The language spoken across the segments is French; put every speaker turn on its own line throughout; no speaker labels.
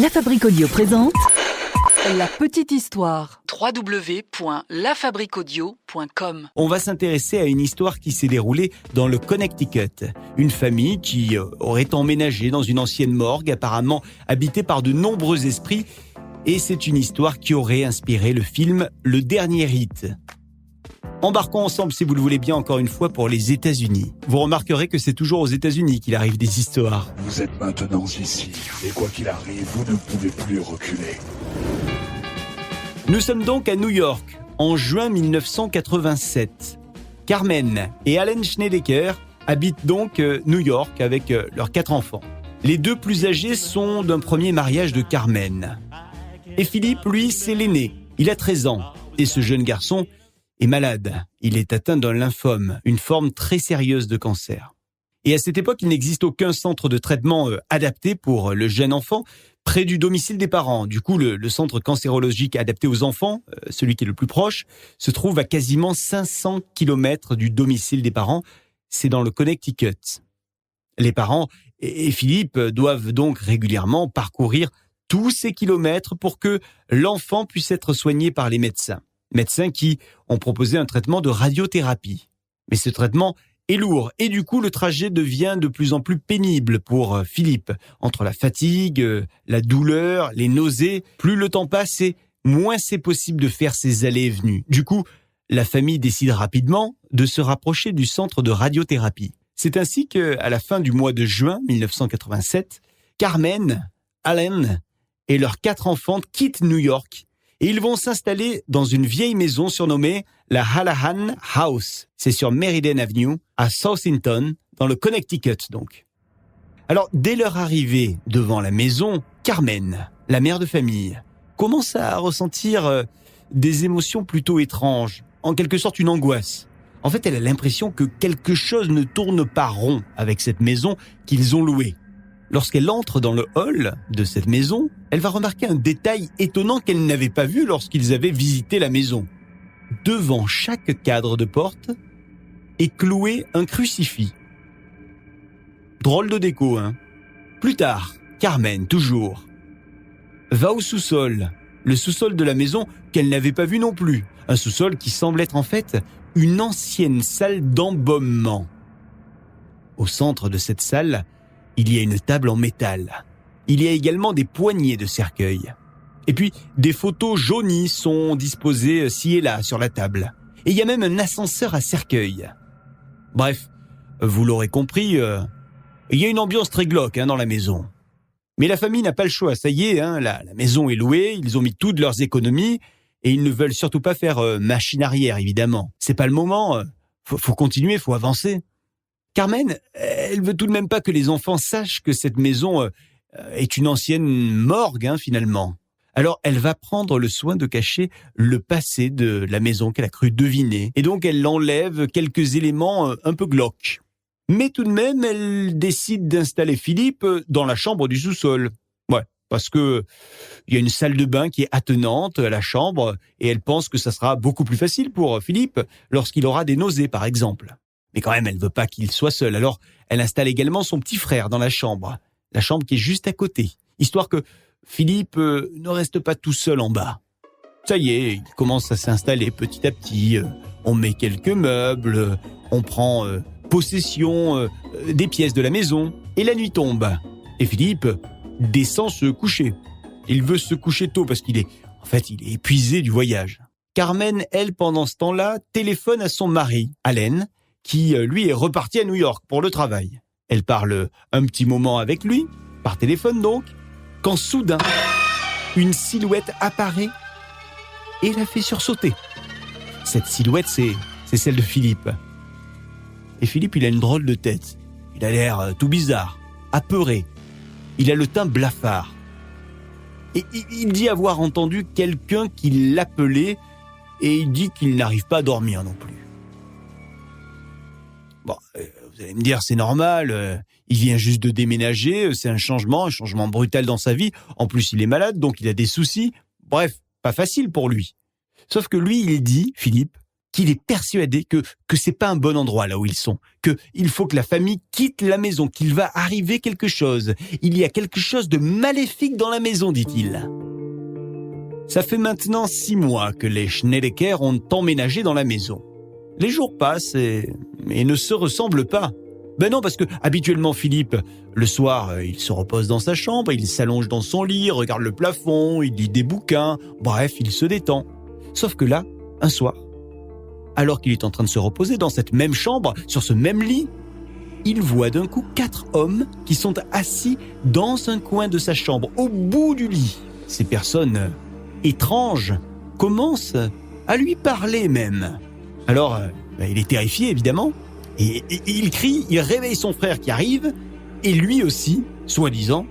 La Fabrique Audio présente La Petite Histoire. www.lafabriqueaudio.com.
On va s'intéresser à une histoire qui s'est déroulée dans le Connecticut. Une famille qui aurait emménagé dans une ancienne morgue, apparemment habitée par de nombreux esprits. Et c'est une histoire qui aurait inspiré le film Le Dernier Rite. Embarquons ensemble, si vous le voulez bien, encore une fois pour les États-Unis. Vous remarquerez que c'est toujours aux États-Unis qu'il arrive des histoires.
Vous êtes maintenant ici, et quoi qu'il arrive, vous ne pouvez plus reculer.
Nous sommes donc à New York, en juin 1987. Carmen et Alan Schnedeker habitent donc New York avec leurs 4 enfants. Les 2 plus âgés sont d'un premier mariage de Carmen. Et Philippe, lui, c'est l'aîné. Il a 13 ans. Et ce jeune garçon est malade. Il est atteint d'un lymphome, une forme très sérieuse de cancer. Et à cette époque, il n'existe aucun centre de traitement adapté pour le jeune enfant près du domicile des parents. Du coup, le centre cancérologique adapté aux enfants, celui qui est le plus proche, se trouve à quasiment 500 km du domicile des parents. C'est dans le Connecticut. Les parents et Philippe doivent donc régulièrement parcourir tous ces kilomètres pour que l'enfant puisse être soigné par les médecins. Médecins qui ont proposé un traitement de radiothérapie. Mais ce traitement est lourd et du coup le trajet devient de plus en plus pénible pour Philippe. Entre la fatigue, la douleur, les nausées, plus le temps passe et moins c'est possible de faire ces allées et venues. Du coup, la famille décide rapidement de se rapprocher du centre de radiothérapie. C'est ainsi qu'à la fin du mois de juin 1987, Carmen, Alan et leurs 4 enfants quittent New York. Et ils vont s'installer dans une vieille maison surnommée la Hallahan House. C'est sur Meriden Avenue, à Southington, dans le Connecticut donc. Alors, dès leur arrivée devant la maison, Carmen, la mère de famille, commence à ressentir des émotions plutôt étranges, en quelque sorte une angoisse. En fait, elle a l'impression que quelque chose ne tourne pas rond avec cette maison qu'ils ont louée. Lorsqu'elle entre dans le hall de cette maison, elle va remarquer un détail étonnant qu'elle n'avait pas vu lorsqu'ils avaient visité la maison. Devant chaque cadre de porte est cloué un crucifix. Drôle de déco, hein ? Plus tard, Carmen, toujours, va au sous-sol, le sous-sol de la maison qu'elle n'avait pas vu non plus. Un sous-sol qui semble être en fait une ancienne salle d'embaumement. Au centre de cette salle, il y a une table en métal. Il y a également des poignées de cercueil. Et puis, des photos jaunies sont disposées ci et là sur la table. Et il y a même un ascenseur à cercueil. Bref, vous l'aurez compris, il y a une ambiance très glauque dans la maison. Mais la famille n'a pas le choix, ça y est, la maison est louée, ils ont mis toutes leurs économies et ils ne veulent surtout pas faire machine arrière, évidemment. C'est pas le moment, faut continuer, faut avancer. Carmen, elle veut tout de même pas que les enfants sachent que cette maison est une ancienne morgue, finalement. Alors, elle va prendre le soin de cacher le passé de la maison qu'elle a cru deviner. Et donc, elle enlève quelques éléments un peu glauques. Mais tout de même, elle décide d'installer Philippe dans la chambre du sous-sol. Ouais, parce que il y a une salle de bain qui est attenante à la chambre et elle pense que ça sera beaucoup plus facile pour Philippe lorsqu'il aura des nausées, par exemple. Mais quand même, elle veut pas qu'il soit seul. Alors, elle installe également son petit frère dans la chambre qui est juste à côté, histoire que Philippe ne reste pas tout seul en bas. Ça y est, il commence à s'installer petit à petit. On met quelques meubles, on prend possession des pièces de la maison. Et la nuit tombe. Et Philippe descend se coucher. Il veut se coucher tôt parce qu'il est épuisé du voyage. Carmen, elle, pendant ce temps-là, téléphone à son mari, Alan, qui, lui, est reparti à New York pour le travail. Elle parle un petit moment avec lui, par téléphone donc, quand soudain, une silhouette apparaît et la fait sursauter. Cette silhouette, c'est celle de Philippe. Et Philippe, il a une drôle de tête. Il a l'air tout bizarre, apeuré. Il a le teint blafard. Et il dit avoir entendu quelqu'un qui l'appelait et il dit qu'il n'arrive pas à dormir non plus. Bon, vous allez me dire, c'est normal, il vient juste de déménager, c'est un changement brutal dans sa vie. En plus, il est malade, donc il a des soucis. Bref, pas facile pour lui. Sauf que lui, il dit, Philippe, qu'il est persuadé que c'est pas un bon endroit là où ils sont, qu'il faut que la famille quitte la maison, qu'il va arriver quelque chose. Il y a quelque chose de maléfique dans la maison, dit-il. Ça fait maintenant 6 mois que les Schneideker ont emménagé dans la maison. Les jours passent et ne se ressemblent pas. Ben non, parce que habituellement Philippe, le soir, il se repose dans sa chambre, il s'allonge dans son lit, regarde le plafond, il lit des bouquins, bref, il se détend. Sauf que là, un soir, alors qu'il est en train de se reposer dans cette même chambre, sur ce même lit, il voit d'un coup 4 hommes qui sont assis dans un coin de sa chambre, au bout du lit. Ces personnes étranges commencent à lui parler même. Alors, il est terrifié évidemment, et il crie, il réveille son frère qui arrive, et lui aussi, soi-disant,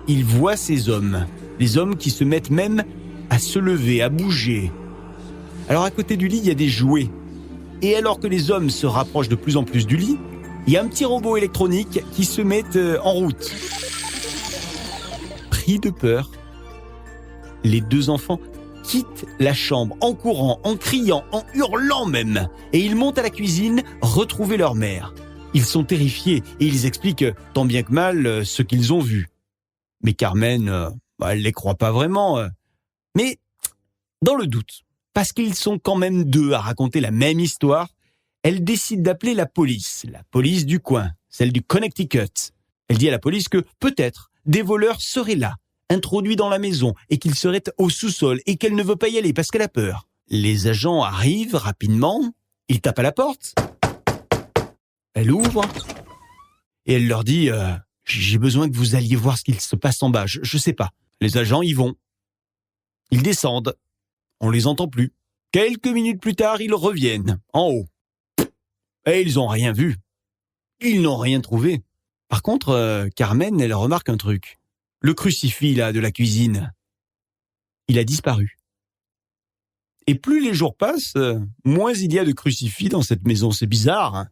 il voit ces hommes, les hommes qui se mettent même à se lever, à bouger. Alors à côté du lit, il y a des jouets. Et alors que les hommes se rapprochent de plus en plus du lit, il y a un petit robot électronique qui se met en route. Pris de peur, les 2 enfants quittent la chambre en courant, en criant, en hurlant même. Et ils montent à la cuisine retrouver leur mère. Ils sont terrifiés et ils expliquent tant bien que mal ce qu'ils ont vu. Mais Carmen, elle les croit pas vraiment. Mais dans le doute, parce qu'ils sont quand même 2 à raconter la même histoire, elle décide d'appeler la police du coin, celle du Connecticut. Elle dit à la police que peut-être des voleurs seraient là, introduits dans la maison et qu'ils seraient au sous-sol et qu'elle ne veut pas y aller parce qu'elle a peur. Les agents arrivent rapidement, ils tapent à la porte. Elle ouvre et elle leur dit « J'ai besoin que vous alliez voir ce qu'il se passe en bas, je sais pas. » Les agents y vont. Ils descendent. On les entend plus. Quelques minutes plus tard, ils reviennent, en haut. Et ils n'ont rien vu. Ils n'ont rien trouvé. Par contre, Carmen, elle remarque un truc. Le crucifix, là, de la cuisine, il a disparu. Et plus les jours passent, moins il y a de crucifix dans cette maison. C'est bizarre, hein.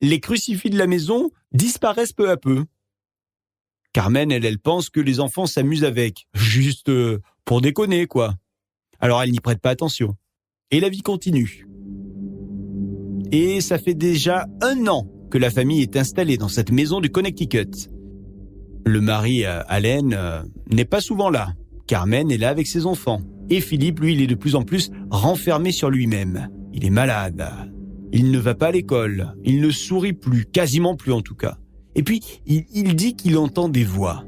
Les crucifix de la maison disparaissent peu à peu. Carmen, elle pense que les enfants s'amusent avec, juste pour déconner, quoi. Alors elle n'y prête pas attention. Et la vie continue. Et ça fait déjà 1 an que la famille est installée dans cette maison du Connecticut. Le mari, Allen, n'est pas souvent là. Carmen est là avec ses enfants. Et Philippe, lui, il est de plus en plus renfermé sur lui-même. Il est malade. Il ne va pas à l'école. Il ne sourit plus, quasiment plus en tout cas. Et puis, il dit qu'il entend des voix.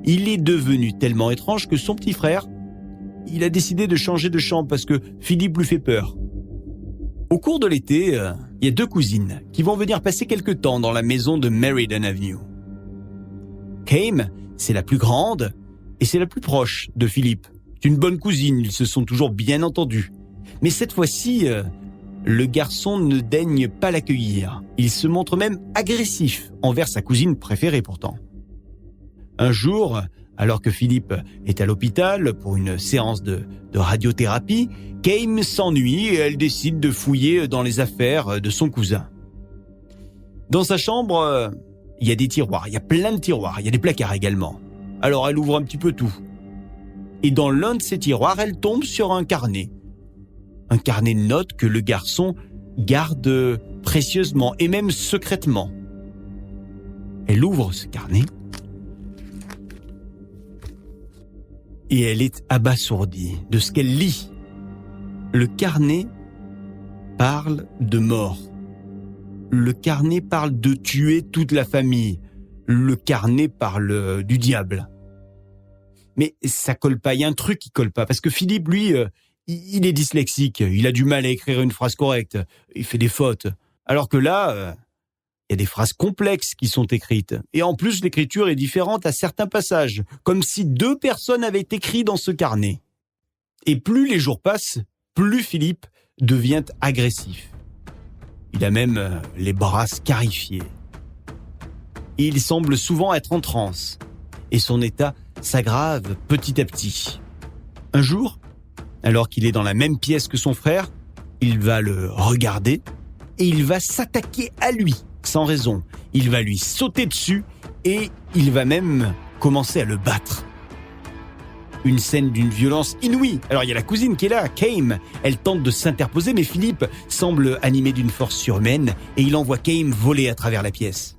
Il est devenu tellement étrange que son petit frère, il a décidé de changer de chambre parce que Philippe lui fait peur. Au cours de l'été, il y a 2 cousines qui vont venir passer quelque temps dans la maison de Meriden Avenue. Kame, c'est la plus grande et c'est la plus proche de Philippe. C'est une bonne cousine, ils se sont toujours bien entendus. Mais cette fois-ci, le garçon ne daigne pas l'accueillir. Il se montre même agressif envers sa cousine préférée pourtant. Un jour, alors que Philippe est à l'hôpital pour une séance de radiothérapie, Kame s'ennuie et elle décide de fouiller dans les affaires de son cousin. Dans sa chambre, il y a des tiroirs, il y a plein de tiroirs, il y a des placards également. Alors elle ouvre un petit peu tout. Et dans l'un de ces tiroirs, elle tombe sur un carnet. Un carnet de notes que le garçon garde précieusement et même secrètement. Elle ouvre ce carnet et elle est abasourdie de ce qu'elle lit. Le carnet parle de mort. Le carnet parle de tuer toute la famille. Le carnet parle du diable. Mais ça colle pas, il y a un truc qui colle pas, parce que Philippe, lui, il est dyslexique, il a du mal à écrire une phrase correcte, il fait des fautes. Alors que là, il y a des phrases complexes qui sont écrites. Et en plus, l'écriture est différente à certains passages, comme si 2 personnes avaient écrit dans ce carnet. Et plus les jours passent, plus Philippe devient agressif. Il a même les bras scarifiés. Et il semble souvent être en transe. Et son état s'aggrave petit à petit. Un jour, alors qu'il est dans la même pièce que son frère, il va le regarder et il va s'attaquer à lui, sans raison. Il va lui sauter dessus et il va même commencer à le battre. Une scène d'une violence inouïe. Alors il y a la cousine qui est là, Kame. Elle tente de s'interposer, mais Philippe semble animé d'une force surhumaine et il envoie Kame voler à travers la pièce.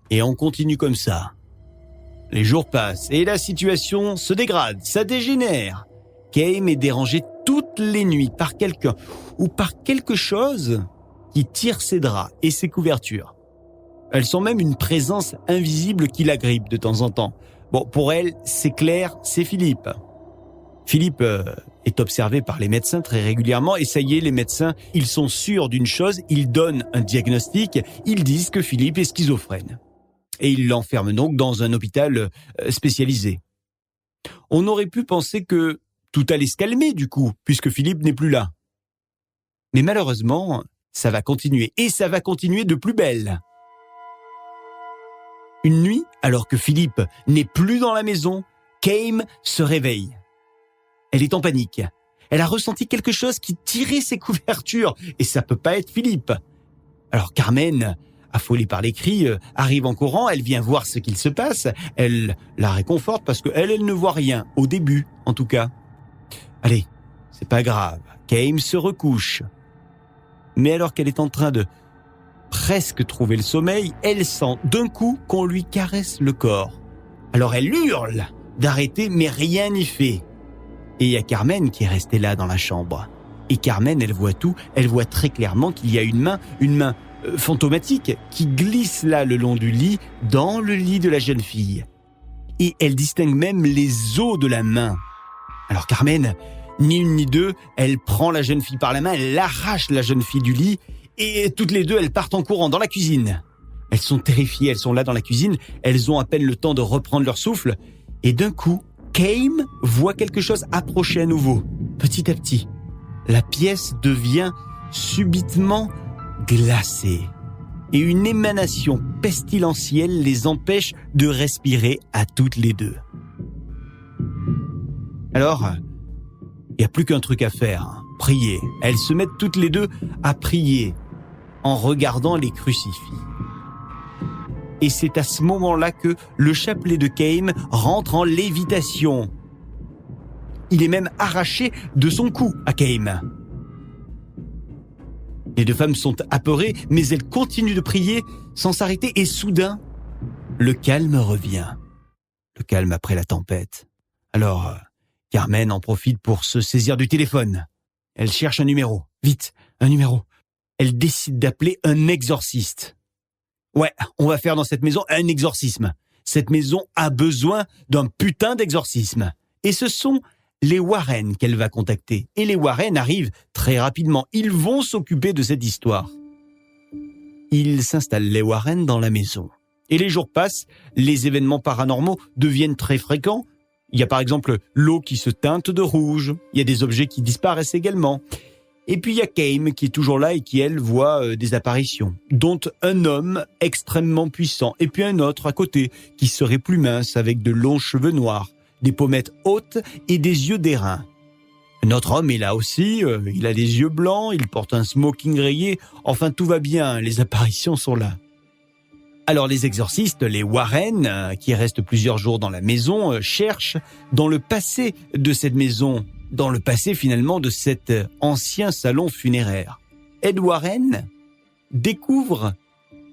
Et on continue comme ça. Les jours passent et la situation se dégrade, ça dégénère. Kame est dérangé toutes les nuits par quelqu'un ou par quelque chose qui tire ses draps et ses couvertures. Elle sent même une présence invisible qui l'agrippe de temps en temps. Bon, pour elle, c'est clair, c'est Philippe. Philippe est observé par les médecins très régulièrement et ça y est, les médecins, ils sont sûrs d'une chose, ils donnent un diagnostic, ils disent que Philippe est schizophrène. Et ils l'enferment donc dans un hôpital spécialisé. On aurait pu penser que tout allait se calmer du coup, puisque Philippe n'est plus là. Mais malheureusement, ça va continuer, et ça va continuer de plus belle. Une nuit, alors que Philippe n'est plus dans la maison, Kame se réveille. Elle est en panique. Elle a ressenti quelque chose qui tirait ses couvertures, et ça peut pas être Philippe. Alors Carmen, affolée par les cris, arrive en courant, elle vient voir ce qu'il se passe, elle la réconforte parce qu'elle ne voit rien, au début en tout cas. Allez, c'est pas grave, Kame se recouche. Mais alors qu'elle est en train de presque trouver le sommeil, elle sent d'un coup qu'on lui caresse le corps. Alors elle hurle d'arrêter, mais rien n'y fait. Et il y a Carmen qui est restée là dans la chambre. Et Carmen, elle voit tout, elle voit très clairement qu'il y a une main fantomatique qui glisse là le long du lit, dans le lit de la jeune fille. Et elle distingue même les os de la main. Alors Carmen, ni une ni deux, elle prend la jeune fille par la main, elle arrache la jeune fille du lit, et toutes les deux, elles partent en courant dans la cuisine. Elles sont terrifiées, elles sont là dans la cuisine, elles ont à peine le temps de reprendre leur souffle, et d'un coup, Kame voit quelque chose approcher à nouveau. Petit à petit, la pièce devient subitement glacée, et une émanation pestilentielle les empêche de respirer à toutes les deux. Alors, il n'y a plus qu'un truc à faire, prier. Elles se mettent toutes les deux à prier en regardant les crucifix. Et c'est à ce moment-là que le chapelet de Kame rentre en lévitation. Il est même arraché de son cou à Kame. Les deux femmes sont apeurées, mais elles continuent de prier sans s'arrêter et soudain, le calme revient. Le calme après la tempête. Alors, Carmen en profite pour se saisir du téléphone. Elle cherche un numéro. Vite, un numéro. Elle décide d'appeler un exorciste. Ouais, on va faire dans cette maison un exorcisme. Cette maison a besoin d'un putain d'exorcisme. Et ce sont les Warren qu'elle va contacter. Et les Warren arrivent très rapidement. Ils vont s'occuper de cette histoire. Ils s'installent, les Warren, dans la maison. Et les jours passent, les événements paranormaux deviennent très fréquents. Il y a par exemple l'eau qui se teinte de rouge. Il y a des objets qui disparaissent également. Et puis il y a Kame qui est toujours là et qui, elle, voit des apparitions, dont un homme extrêmement puissant, et puis un autre à côté, qui serait plus mince, avec de longs cheveux noirs, des pommettes hautes et des yeux d'airain. Notre homme est là aussi, il a des yeux blancs, il porte un smoking rayé, enfin tout va bien, les apparitions sont là. Alors les exorcistes, les Warren, qui restent plusieurs jours dans la maison, cherchent dans le passé de cette maison, dans le passé finalement de cet ancien salon funéraire. Ed Warren découvre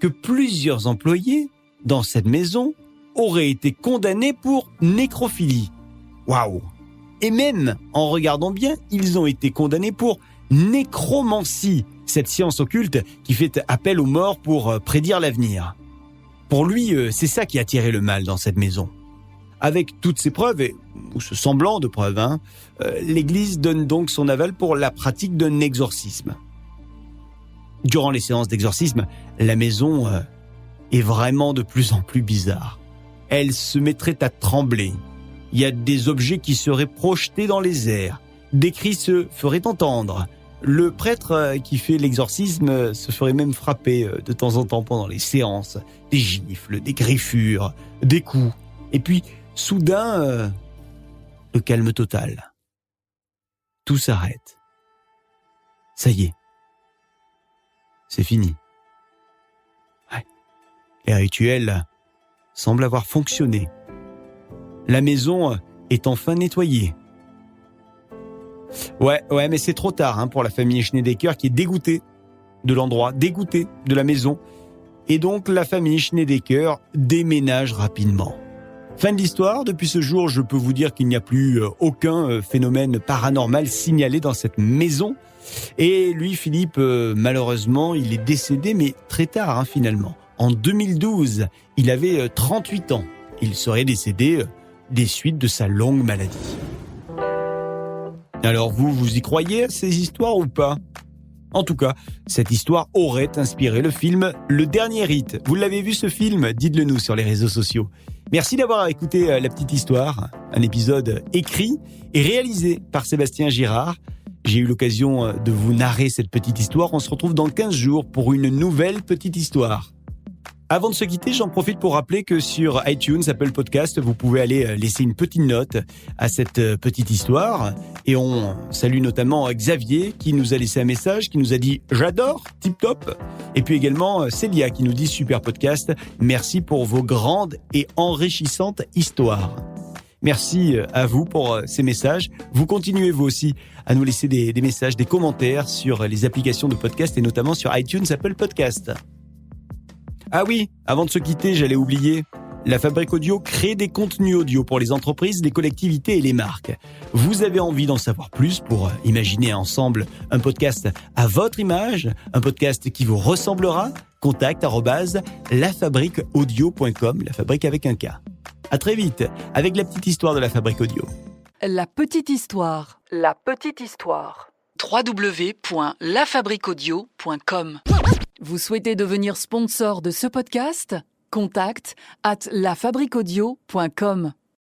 que plusieurs employés dans cette maison auraient été condamnés pour nécrophilie. Waouh! Et même, en regardant bien, ils ont été condamnés pour nécromancie, cette science occulte qui fait appel aux morts pour prédire l'avenir. Pour lui, c'est ça qui a attiré le mal dans cette maison. Avec toutes ces preuves, ou ce semblant de preuves, l'Église donne donc son aval pour la pratique d'un exorcisme. Durant les séances d'exorcisme, la maison est vraiment de plus en plus bizarre. Elle se mettrait à trembler. Il y a des objets qui seraient projetés dans les airs. Des cris se feraient entendre. Le prêtre qui fait l'exorcisme se ferait même frapper de temps en temps pendant les séances. Des gifles, des griffures, des coups. Et puis, soudain, le calme total. Tout s'arrête. Ça y est. C'est fini. Ouais. Les rituels semblent avoir fonctionné. La maison est enfin nettoyée. Ouais, mais c'est trop tard pour la famille Schneideker qui est dégoûtée de l'endroit, dégoûtée de la maison. Et donc la famille Schneideker déménage rapidement. Fin de l'histoire, depuis ce jour, je peux vous dire qu'il n'y a plus aucun phénomène paranormal signalé dans cette maison. Et lui, Philippe, malheureusement, il est décédé, mais très tard finalement. En 2012, il avait 38 ans. Il serait décédé des suites de sa longue maladie. Alors vous y croyez à ces histoires ou pas ? En tout cas, cette histoire aurait inspiré le film Le Dernier Rite. Vous l'avez vu ce film ? Dites-le nous sur les réseaux sociaux. Merci d'avoir écouté La Petite Histoire, un épisode écrit et réalisé par Sébastien Girard. J'ai eu l'occasion de vous narrer cette petite histoire. On se retrouve dans 15 jours pour une nouvelle petite histoire. Avant de se quitter, j'en profite pour rappeler que sur iTunes, Apple Podcast, vous pouvez aller laisser une petite note à cette petite histoire. Et on salue notamment Xavier qui nous a laissé un message, qui nous a dit « J'adore, tip top ». Et puis également Célia qui nous dit « Super podcast, merci pour vos grandes et enrichissantes histoires ». Merci à vous pour ces messages. Vous continuez vous aussi à nous laisser des messages, des commentaires sur les applications de podcast et notamment sur iTunes, Apple Podcast. Ah oui, avant de se quitter, j'allais oublier. La Fabrique Audio crée des contenus audio pour les entreprises, les collectivités et les marques. Vous avez envie d'en savoir plus pour imaginer ensemble un podcast à votre image, un podcast qui vous ressemblera ? contact@lafabriqueaudio.com, la fabrique avec un K. À très vite avec la petite histoire de la Fabrique Audio.
La petite histoire. La petite histoire.
www.lafabriqueaudio.com.
Vous souhaitez devenir sponsor de ce podcast ? Contact @lafabriqueaudio.com.